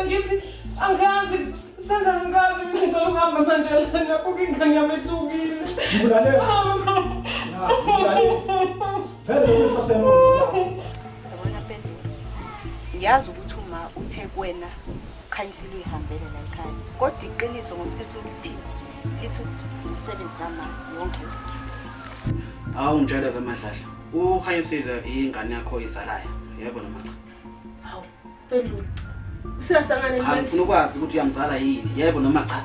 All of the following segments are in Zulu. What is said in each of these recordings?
mina ngithi angazi senza ngazi mina ngicela ukuhamba manje lana kuke ingane yami ethukile. Ngibulale. Ngibulale. Phela ufasemona. Yabona Pendo. Ngiyazi ukuthi uma uthe kuwena khanyisile uyihambele la ekhaya. Kodwa iqiniso ngomthetho lithini? Lithi umsebenzi nama yonke. Awungitshela ke Madladla. Ukhanyisile ingane yakho izalayo. Yebo noma cha? Hawu, Pendo. Usasangane Cha, ngifuna ukwazi ukuthi uyamzala yini. Yebo noma cha?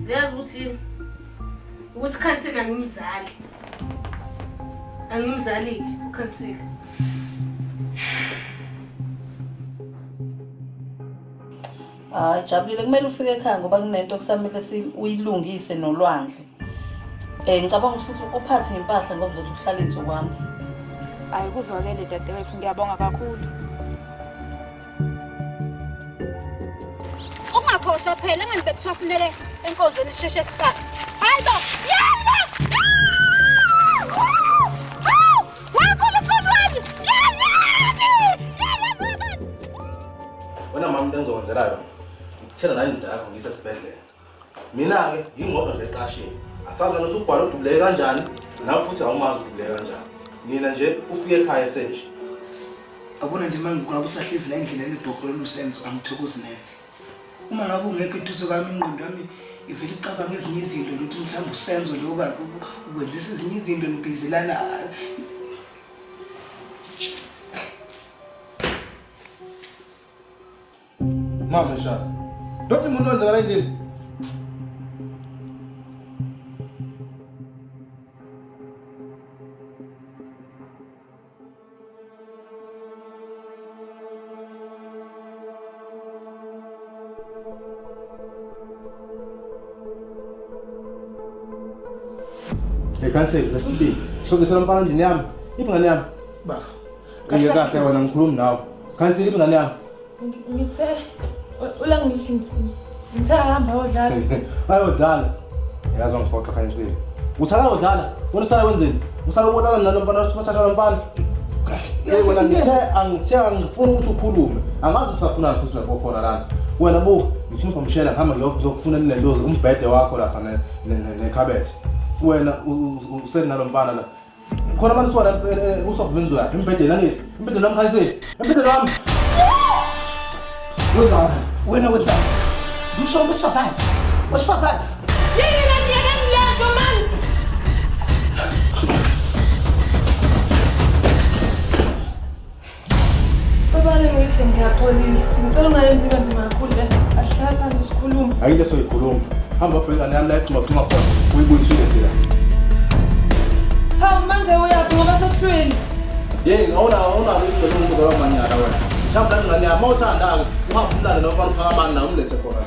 Yazi ukuthi Khansela ngimzali. Angimzali uKhansela. Hayi Jabulile kumele ufike ekhaya ngoba kunento kusamele uyilungise nolwandle. Ngicabanga futhi uphathe impahla ngoba uzothi uhlala insukwami. Hayi kuzwakele dadewethu ngiyabonga kakhulu. Ungakhohlwa phela ngani bekuthiwa kufanele enkonzweni sisheshe siqale. Hayibo! Yebo! Wakhona uqondweni! Wena mama ngizowenzela yona. Ngikuthela la indaba yakho ngise esibhedlela. Mina ke ingodo nje eqashini. Asazi ukuthi ubhala udubuleke kanjani, nawe futhi awumazi udubuleke kanjani. Mina nje ufike ekhaya esenje. Abona nje mangikwazi usahlezi la endlela lebhokolo lusenzo angithokozi nene. Uma ngabe ungekho eduze kwami ingqondo yami ivele icabanga ezinye izinto ukuthi mhlawumbe usenzo loba ukwenzisa ezinye izinto nibhizelana. Mama shaka. Dothi umuntu wenza kanjani? Khansela lesibili. Sokuthela umfana endini yami. Ibingane yami. Bafa. Kahle kahle wena ngikhuluma nawe. Khansela ibingane yami. Ngithe ula ngithi ngithe ahamba ayodlala. Ayodlala. Yazi ngiphoxa Khansela. Uthaka udlala. Wena usala wenzeni? Usala ubonana nalo mfana osiphatha lo mfana. Kahle. Wena ngifuna ukuthi ukhulume. Angazi usafuna futhi ukukhona lana. Wena bo ngifuna umshela ngihamba ngiyokufuna ilendozi umbhede wakho lapha nekhabethe. Wena usenalo mfana la. Khona abantu swala usokuvenza yaphi imbhedeni angithi? Imbhedeni nami Khansela. Imbhedeni wami. Wena wenza. Ngisho besifazane. Wesifazane. Yebo man. Babale ngisho ngiyaxolisa. Ngicela ungayenzi ibenze kakhulu le. Ahlala phansi sikhuluma. Ayile soyikhuluma. Hamba bheka nami la ecuma phuma khona. Uyibuyisile thina. Hawu manje uyathi ngoba sekuhlweli. Yey, awuna ukuthi umbuzo wamanyala wena. Mhlawumbe ngani yami uthanda uhamba umlanda noma uphakamani na umlethe khona.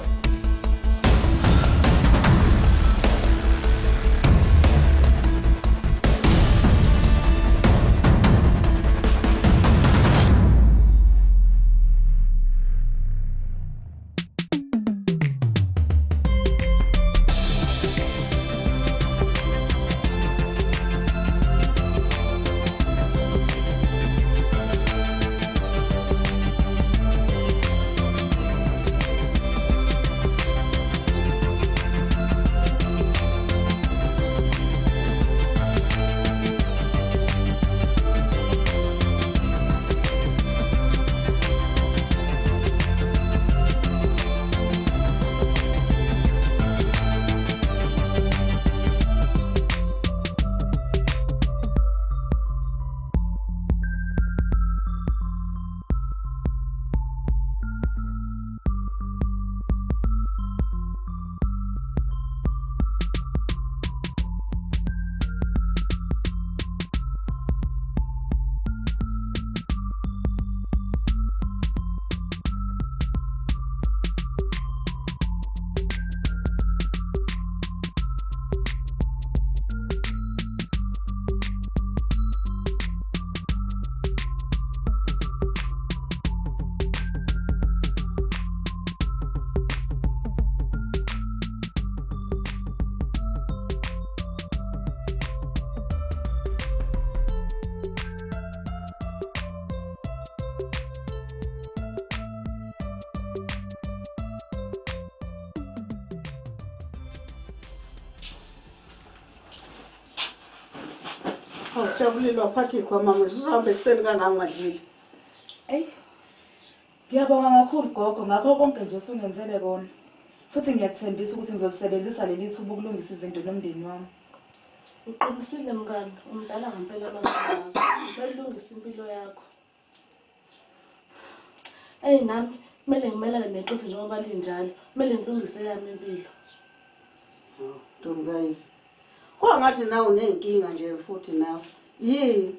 Jabulile waphatha ikhwama manje uzohambe ekuseni kangaka ungadlili. Eyi, ngiyabonga kakhulu gogo ngakho konke nje osungenzele kona. Futhi ngiyakuthembisa ukuthi ngizolisebenzisa leli thuba ukulungisa izinto nomndeni wami. Uqinisile mngani, umdala ngempela abangani. Belungisa impilo yakho. Nami kumele ngimelane nenhloso njengoba linjalo. Kumele ngilungise yami impilo. Guys. Kwangathi nawe unenkinga nje futhi nawe. Yini?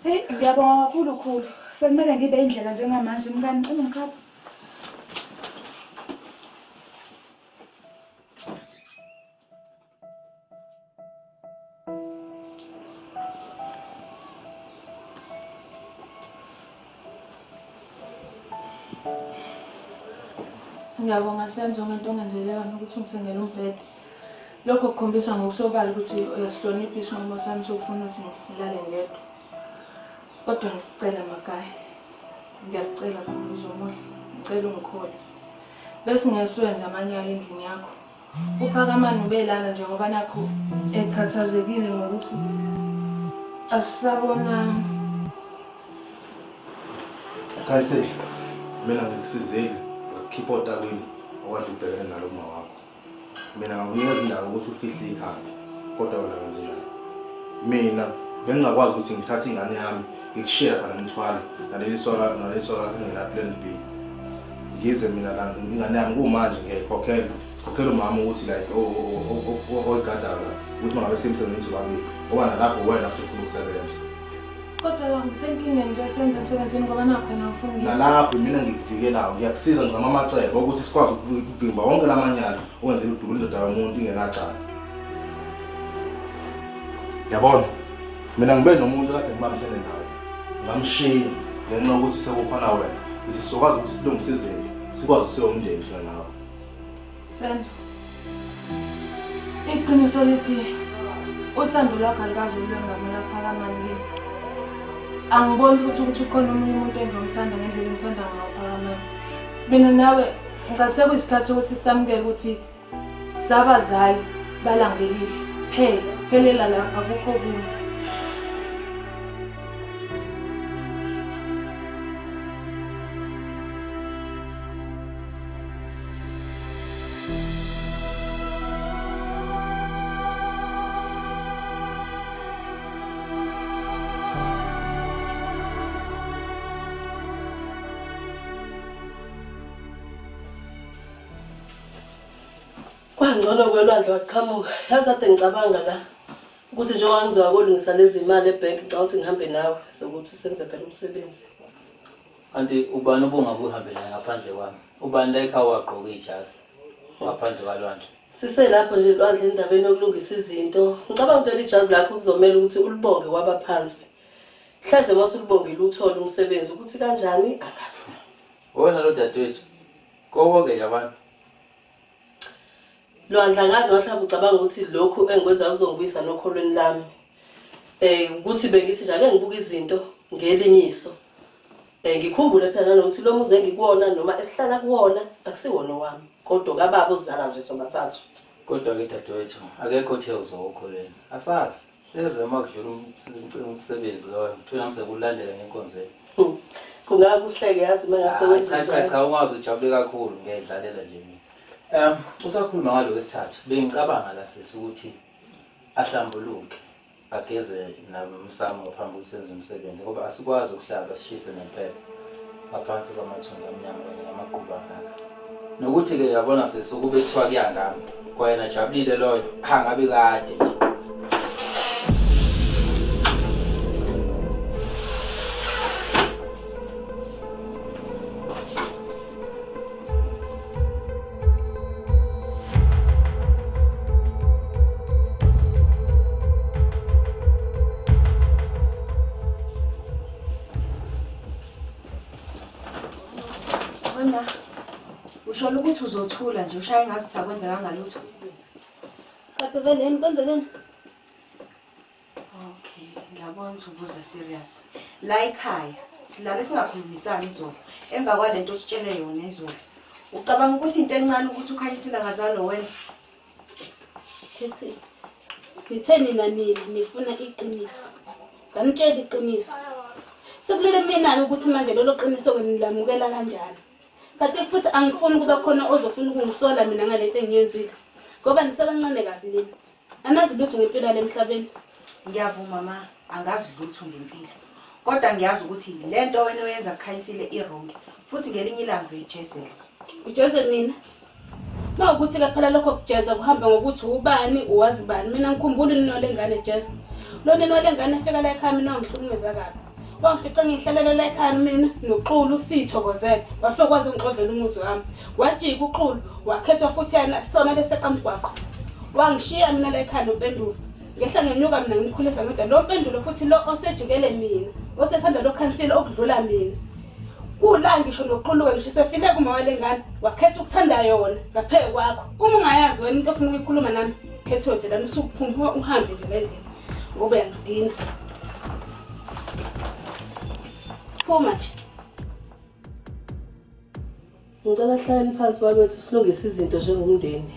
Hey, ngiyabonga kakhulu khulu. Sekumele ngibe indlela njengamanje mngani ngicela ngikhaphe. Ngiyabonga Senzo ngento ongenzeleka nokuthi ngithengele umbhede. Lokho kukhombisa ngokusobala ukuthi uyasihlonipha isinqumo sami sokufuna ukuthi ngidlale ngedwa. Kodwa ngicela makhaya. Ngiyakucela Mbizo Muhle, ngicela ungikhole. Bese ngiyaswenza amanyala endlini yakho. Uphakamani ubelana njengoba nakho ekhathazekile ngokuthi asisabona. Kayise, mina ngikusizile. Keep out kwini okade ubhekene nalo uma wakho. Mina ngakunikeza indawo ukuthi ufihle ikhaya. Kodwa wena wenze njani? Mina bengingakwazi ukuthi ngithathe ingane yami ngikushare phana nomthwalo naleli sola ngena plan B. Ngize mina la ingane yami kumanje ngiyayikhokhela. Khokhela umama ukuthi like oyigadala ukuthi mangabe semsebenzini ubabili. Ngoba nalapho wena futhi ufuna ukusebenza. Kodwa ngisenkingeni nje senza emsebenzini ngoba nakho ngifuna. Nalapho mina ngikuvikelayo ngiyakusiza ngizama amacebo ukuthi sikwazi ukuvimba wonke lamanyala okwenzela udubula indoda yomuntu ingenacala. Yabona mina ngibe nomuntu kade ngibambisene naye ngamshiya ngenxa ukuthi sekuphana wena ukuthi sizokwazi ukuthi silungise izinto sikwazi sibe umndeni sina nawe. Senzo. Iqiniso lithi uthando lwakho alikaze lube ngamela Phakamani. Angiboni futhi ukuthi ukhona omunye umuntu engomthanda ngendlela engithanda ngayo Phakamani. Mina nawe ngicathi sekuyisikhathi ukuthi samukele ukuthi sabazali balangelihle phelela lapha akukho okunye. Kwangcono kwelwandle waqhamuka. Yazi ade ngicabanga la ukuthi njengoba ngizoya kolungisa lezi imali ebank ngicela ukuthi ngihambe nawe sokuthi senze phela umsebenzi. Anti ubani obungakuhambela ngaphandle kwami? Ubani la ekhaya wagqoka ijazi ngaphandle kwalwandle? Siselapho nje lwandle indabeni yokulungisa izinto. Ngicabanga ukuthi ijazi lakho kuzomela ukuthi ulibonge kwabaphansi. Hlaze masulibongile uthole umsebenzi ukuthi kanjani akazi. Wena lo dadewethu. Konke nje abantu. Lwandla ngathi wahlaba ucabanga ukuthi lokhu engikwenza kuzongibuyisa nokholweni lami. Ukuthi bengithi nje ake ngibuka izinto ngelinyiso. Ngikhumbule phela nokuthi lo muze ngikuwona noma esihlala kuwona akusiwona wami. Kodwa kababa uzala nje sobathathu. Kodwa ke dadewethu akekho othe uzokholweni. Asazi. Hleze makudlula umsebenzi loyo. Thina msekulandela ngenkonzweni. Kungakuhleke yazi mangase wenze njalo. Cha ungazi ujabule kakhulu ngiyadlalela nje mina. Usakhuluma ngalo wesithathu. Bengicabanga la sisi ukuthi ahlambuluke. Ageze namsamo ngaphambi kusenza umsebenzi ngoba asikwazi ukuhlaba sishise nempepho ngaphansi kwamathunzi amnyama kanye namaqhuba ngaka. Nokuthi ke yabona sesukube kuthiwa kuyangami kwayena jabulile loyo ngabe kade nje. Wena usho ukuthi uzothula nje ushaye ngazi sakwenza kangalutho. Kade vele yini kwenzekeni? Okay, ngiyabona ukuthi ubuza serious. La ekhaya silale singakhulumisani izolo. Emva kwalento ositshele yona izolo. Ucabanga ukuthi into encane ukuthi ukhanyisile ngazalo wena? Kethi. ngithe nina nifuna iqiniso. Nganitshela iqiniso. Sekulele mina ukuthi manje lelo qiniso ngilamukela kanjani. Kanti futhi angifuni kuba khona ozofuna ukungisola mina ngalento engiyenzile. Ngoba nisebancane kabi leni. Anazi lutho ngempilo emhlabeni. Ngiyavuma ma, angazi lutho ngempilo. Kodwa ngiyazi ukuthi lento wena oyenza kukhanyisile iwrong. Futhi ngelinye ilanga uyijezela. Ujezela mina? Mawukuthi ke phela lokho kujeza kuhamba ngokuthi ubani uwazi bani. Mina ngikhumbula inolo engane jeza. Lo nolo engane efika la ekhaya mina ngihlukumeza kabi. Wangifica ngihlelela la ekhaya mina noXulu sithokozele. Wafika kwazi ungixovela umuzi wami. Wajika uXulu, wakhethwa futhi yana sona leseqamgwaqo. Wangishiya mina la ekhaya noMpendulo. Ngehla ngenyuka mina ngimkhulisa ngoda lo Mpendulo futhi lo osejikele mina, osethanda lo khansila okudlula mina. Kula ngisho noXulu ngisho sefile kuma walengane, wakhetha ukuthanda yona ngapheke kwakho. Uma ungayazi wena into ofuna ukuyikhuluma nami, khethwe vela usuphuma uhambe ngendlela. Ngoba yangidina. Phuma nje. Ngicela hlale phansi bakwethu silungise izinto njengomndeni.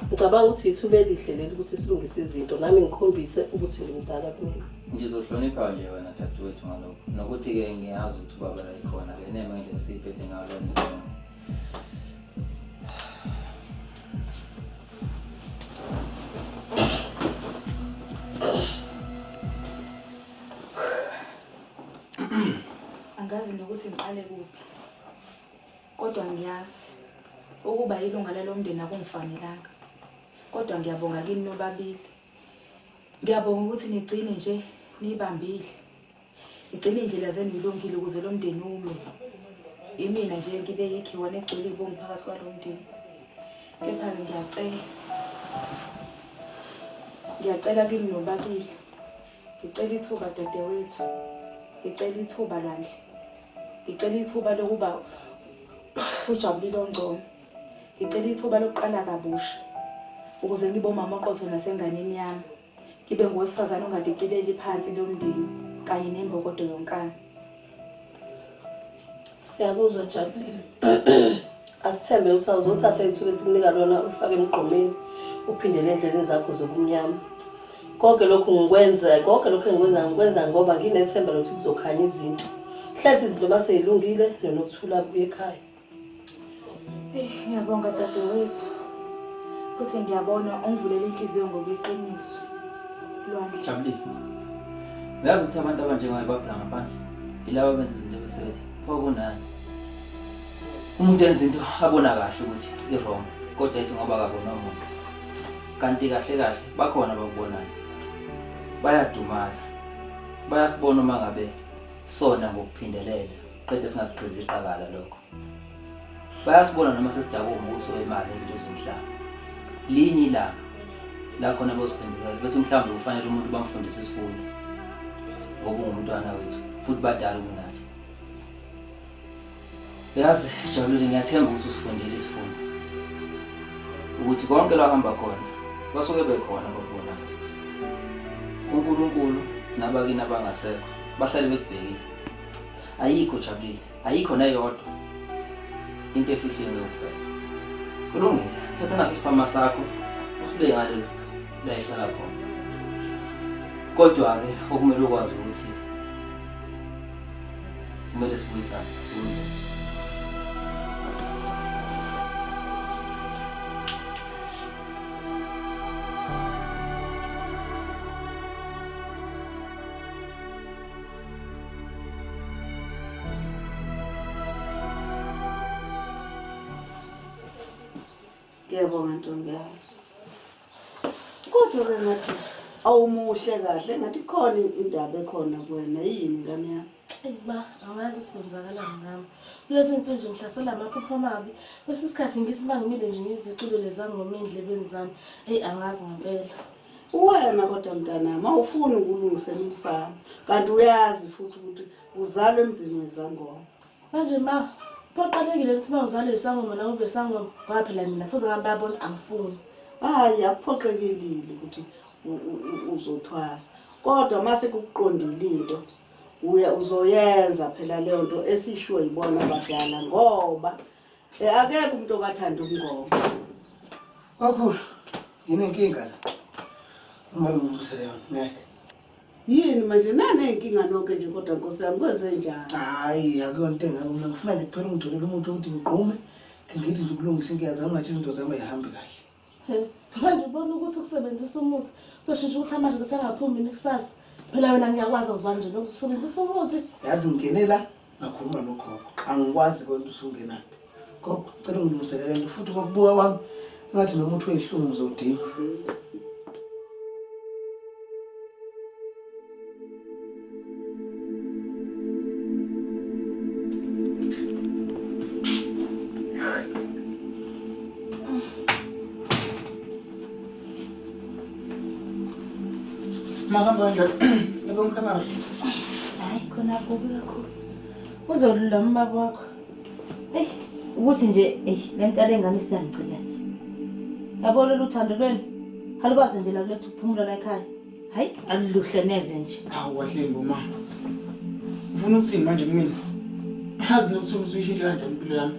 Ngicabanga ukuthi ithuba elihle leli ukuthi silungise izinto nami ngikhombise ukuthi ngimdala kumina. Ngizohlonipha nje wena dadewethu ngalokho. Nokuthi ke ngiyazi ukuthi ubaba la ikhona le neme ngendlela siyiphethe ngayo lo msebenzi. Angazi nokuthi ngiqale kuphi. Kodwa ngiyazi ukuba ilunga lalomndeni akungifanelanga. Kodwa ngiyabonga kini nobabili. Ngiyabonga ukuthi nigcine nje nibambile. Igcine indlela zenu ilungile ukuze lo mndeni ume. Imina nje ngibe yikhiwane egcwele ibonga phakathi kwalo mndeni. Kepha ngiyacela kini nobabili. Ngicela ithuba dadewethu. Ngicela ithuba Landle. Ngicela ithuba lokuba ujabulile ongcono. Ngicela ithuba lokuqala kabusha ukuze ngibe umama oqotho nasenganeni yami. Ngibe ngowesifazane ongadicileli phansi lomndeni kanye nembokodo yonkana. Siyakuzwa Jabulile. Asithembe ukuthi awuzothatha ithuba esikunika lona ufake emgqomeni uphindele endleleni zakho zobumnyama. Konke lokho ngikwenza ngoba nginethemba lokuthi kuzokhanya izinto. Hlethi izinto maseyilungile nokuthula buye ekhaya. Ngiyabonga dadewethu. Futhi ngiyabona ungivulele inhliziyo ngokweqiniso. Lwandle. Jabulile. Uyazi ukuthi abantu abanjengawe baphila ngaphandle. Ilabo benza izinto beselethe. Phobonani. Umuntu enza into abona kahle ukuthi iwrong, kodwa ethi ngoba akabona umuntu. Kanti kahle bakhona abakubonayo. Bayadumala. Bayasibona uma ngabe sona ngokuphindelela. Qede singaqiqiza iqakala lokho. Bayasibona noma sesidakuma ubuso wemali izinto zomhlaba. Linye ilanga la khona bosiphendukela bethi mhlawumbe kufanele umuntu bamfundise isifundo ngoba ungumntwana wethu futhi badala kunathi. Yazi Jabulile, ngiyathemba ukuthi usifundile isifundo ukuthi konke la hamba khona basuke bekhona babona uNkulunkulu nabakini abangasekho bahlale bekubhekile. Ayikho Jabulile, ayikho neyodwa into efihlile ngokufela. Kulungile, thatha nasiphama sakho usibeke ngale la ihlala khona. Kodwa ke okumele ukwazi ukuthi kumele sibuyisane siwuze. Ngiyabonga ntombi yami. Kodwa ke ngathi awumuhle kahle ngathi khona indaba ekhona kuwena yini ngane yami? Ma, awazi usibenzakalani ngami. Kulezi insuku nje ngihlasela amaphupho amabi. Bese isikhathi ngisimangimile nje ngizicubele zangoma endlebeni zami. Angazi ngempela. Wena kodwa mntanami awufuni ukulungisela umsamo. Kanti uyazi futhi ukuthi uzalwe emzini wezangoma. Manje ma, phoqalekile ukuthi mawuzalwe isangoma nawe ube sangoma. Ngoba phela mina futhi ngambabona ukuthi angifuni. Hayi akuphoqekelile ukuthi uzothwasa. Kodwa mase kukuqondile into uzoyenza phela leyo nto esishiwe yibona abadala ngoba akekho umuntu okathanda ukungoma. Kakhulu, yini inkinga la? Uma ngilungisele yona ngeke. Yini manje nanenkinga nonke nje kodwa Nkosi yami kwenze njani? Hayi akuyonto engako mina ngifuna nje kuphela ungitholele umuntu ukuthi ngiqume ngithi nje ukulungisa inkinga zami ngathi izinto zami ayihambi kahle. Manje ubona ukuthi ukusebenzisa umuthi soshintsha ukuthi amanje sesengaphumi kusasa. Phela wena ngiyakwazi uzwana nje lokusebenzisa umuthi. Yazi ngingenela ngakhuluma nogogo. Angikwazi konke usungenaphi. Gogo cela ungilungiselele lento futhi ngokubuka kwami ngathi nomuntu wehlungu uzodinga. Makamba njalo. Yebo ngikhamba. Hayi khona kubi kakhulu. Uzolulama baba wakho. Ukuthi nje lento alengane isiyangicika nje. Yabo lolu thando lweni alukwazi nje la kuletha ukuphumula la ekhaya. Hayi aliluhle neze nje. Hawu wahlembu ma. Ufuna ukuthini manje kumina? Yazi nokuthi uyishintshe kanjani impilo yami.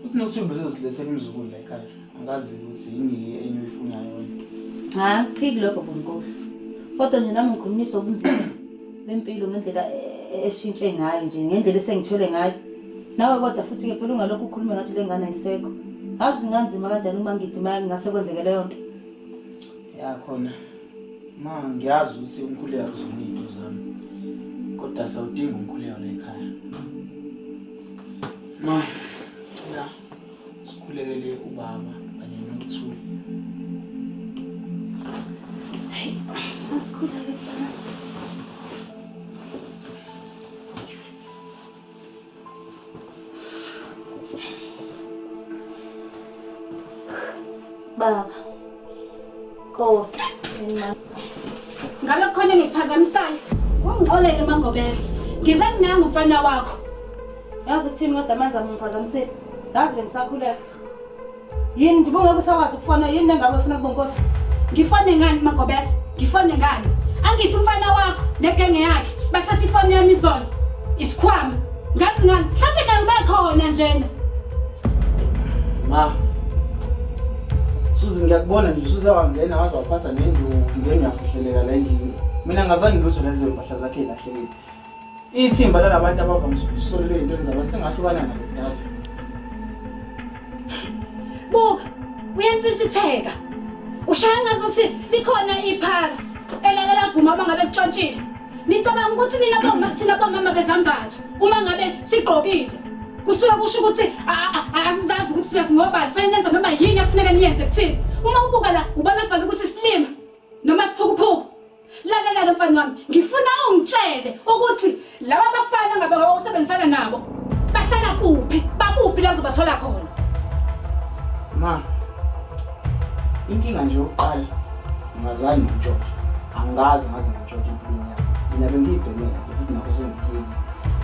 Uthi nokuthi bezozilethela umzukulu la ekhaya. Angazi ukuthi yini enye uyifunayo wena. Phiki lokho bonkosi. Kodwa nje nami ngikhulumisa ubunzima bempilo ngendlela eshintshe ngayo nje ngendlela esengithole ngayo. Nawe kodwa futhi ke phela ungalokho ukhuluma ngathi lengane ayisekho. Azi nganzima kanjani uma ngidima ngase kwenzeke leyo nto. Ya khona. Ma ngiyazi ukuthi umkhuleko kuzona izinto zami. Kodwa sawudinga umkhuleko la ekhaya. Ma ya sikhulekele ubaba kanye nokuthula. Hey, asikhuleke bana. Baba. Nkosi, mina. Ngabe khona ngiphazamisayo. Ungixolele mangobese. Ngize nginanga umfana wakho. Yazi ukuthini kodwa manje ngiphazamisile. Yazi bengisakhuleka. Yini ndibonge kusakwazi ukufana yini engabe ufuna kuba Nkosi? Ngifone ngani mangobese? Ngifone ngani? Angithi umfana wakho negenge yakhe bathatha ifoni yami izolo. Isikhwama. Ngathi ngani? Mhlawumbe nayo bakhona njena. Ma. Suzi ngiyakubona nje usuzawangena wazophasa nenduku ngeke ngiyafihleleka la endlini. Mina ngazange ngizwe lezo impahla zakhe lahlekile. Ithimba lalabantu abavamise ukusolelwa into zabantu sengahlukana nalo kudala. Buka, uyansitsitheka. Ushaya ngazuthi likhona iphara elakela vuma uma ngabe kutshontshile. Nicabanga ukuthi thina bomama bezambatho uma ngabe sigqokile. Kusuka kusho ukuthi asizazi ukuthi siyasingobani fanele nenze noma yini efuneka niyenze kuthini. Uma ubuka la ubona bhala ukuthi silima noma siphukuphuku. Lalela mfana wami, ngifuna ungitshele ukuthi laba bafana ngabe ngawusebenzisana nabo bahlala kuphi? Bakuphi la uzobathola khona? Ma. Inkinga nje yokuqala ngazange ngitshontshe. Angazi ngaze ngitshontshe empilweni yami. Mina bengiyibhemela futhi nakho sengiyiki.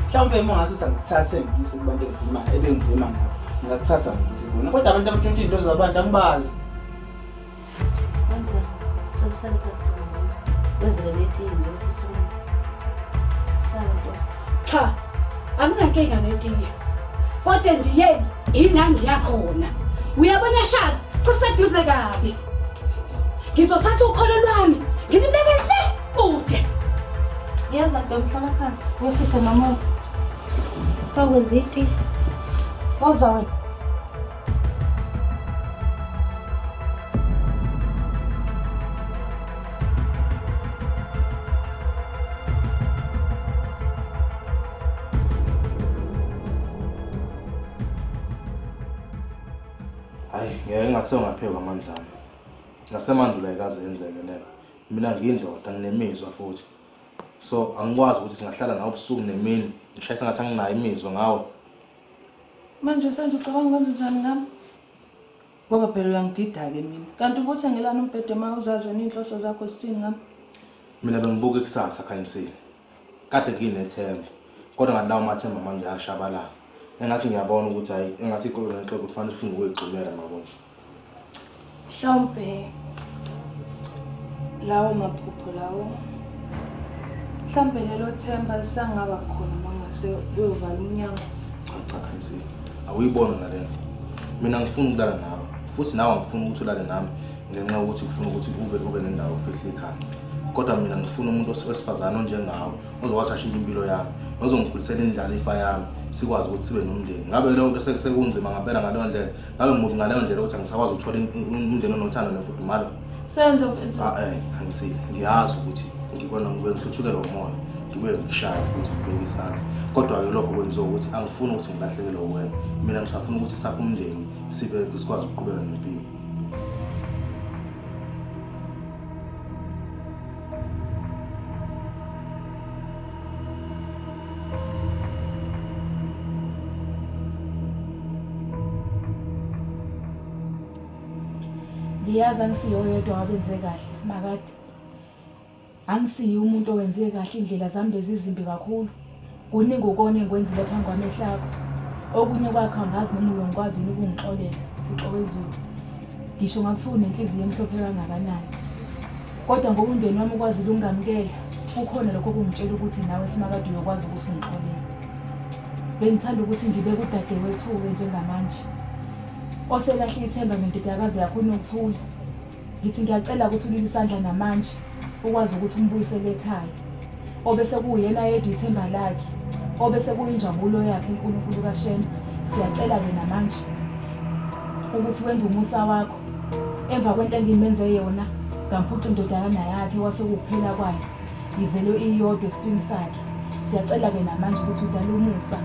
Mhlawumbe uma ngase usangithathe ngise kubantu engidima ebengidima nabo. Ngizakuthatha ngise bona. Kodwa abantu abatshontshe into zabantu angibazi. Wenza somsanitha wenzele lethi nje usisulu. Santo. Cha, akunankinga netiye. Kodwa ndiyeni ila ngiyakhona. Uyabona Shaka, kuseduze kabi. Ngizothatha ukholo lwami, ngilibeke le kude. Ngiyazwa ntomhlala phansi. Wehlise mama. Sawwenza iti. Woza wena. Hayi, ngeke ngathi ungapheka amandla ami. Ngasemandulo ayikaze yenzeke leyo. Mina ngiyindoda nginemizwa futhi. So angikwazi ukuthi singahlala nawe ubusuku nemini. Ngishayisa ngathi anginayo imizwa ngawe. Manje senze ucabanga kwenze njani ngami? Ngoba phela uyangidida ke mina. Kanti ukuthi ngilana umbhede uma uzazi wena inhloso zakho sithini ngami? Mina bengibuka ikusasa Khanyisile. Kade nginethemba. Kodwa ngalawo mathemba manje ayashabalala. Engathi ngiyabona ukuthi hayi engathi ixoxo nexoxo kufanele ufike uyigcumela mabona. Mhlawumbe lawo maphupho lawo. Mhlawumbe lelo themba lisangaba khona mangase uyovala umnyango. Cha Khanyisile. Awuyibona nalento. Mina ngifuna ukulala nawe. Futhi nawe ngifuna ukuthi ulale nami. ngenxa yokuthi ufuna ukuthi ube nendawo ofihla ekhaya. Kodwa mina ngifuna umuntu wesifazane onjengawe ozokwazi ashintsha impilo yami, ozongikhulisela indlalifa yami, sikwazi ukuthi sibe nomndeni. Ngabe lonke sekunzima ngempela ngaleyo ndlela, ngabe mubi ngaleyo ndlela ukuthi angisakwazi ukuthola umndeni onothando nemfudumalo. Senzo mfethu. Angisile, ngiyazi ukuthi ngibona ngihluthukela umoya, ngibuye ngishaya futhi ngibeke isandla. Kodwa-ke lokho kwenziwa ukuthi angifuni ukuthi ngilahlekelwe wena. Mina ngisafuna ukuthi sakhe umndeni sikwazi ukuqhubeka nempilo. Ngiyazi angisiyo yedwa wabenze kahle Simakade. Angisiyo umuntu owenze kahle, indlela zami bezizimbi kakhulu. Kuningi ukona engikwenzile phambi kwamehlo akho. Okunye kwakho angazi noma uyongikwazi ukungixolela, Thixo wezulu. Ngisho ngakuthiwa unenhliziyo emhlophe kangakanani. Kodwa ngoba umndeni wami ukwazile ukungamkela, kukhona lokho kungitshela ukuthi nawe Simakade uyokwazi ukuthi ungixolele. Bengithanda ukuthi ngibeke udadewethu-ke njengamanje. Oselahle ithemba ngendodakazi yakho uNokuthula. Ngithi ngiyacela ukuthi ulile isandla namanje ukwazi ukuthi umbuyisele ekhaya. Obese kuyena yedwa ithemba lakhe, obese kuyinjabulo yakhe uNkulunkulu kaShembe. Siyacela-ke namanje ukuthi wenze umusa wakho emva kwento engimenze yona, ngamphuca indodakana yakhe wasekuphela kwayo, izelwe iyodwa esiswini sakhe. Siyacela-ke namanje ukuthi udale umusa,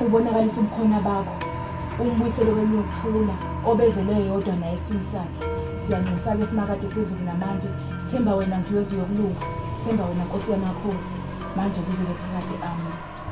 ubonakalise ubukhona bakho, umbuyisele kweNokuthula obezele yodwa naye esiswini sakhe. Siyanxusa-ke Simakade sizulu namanje, sithemba wena ngiwezi yokulunga, sithemba wena Nkosi yamakhosi, manje kuzobe phakade. Amen.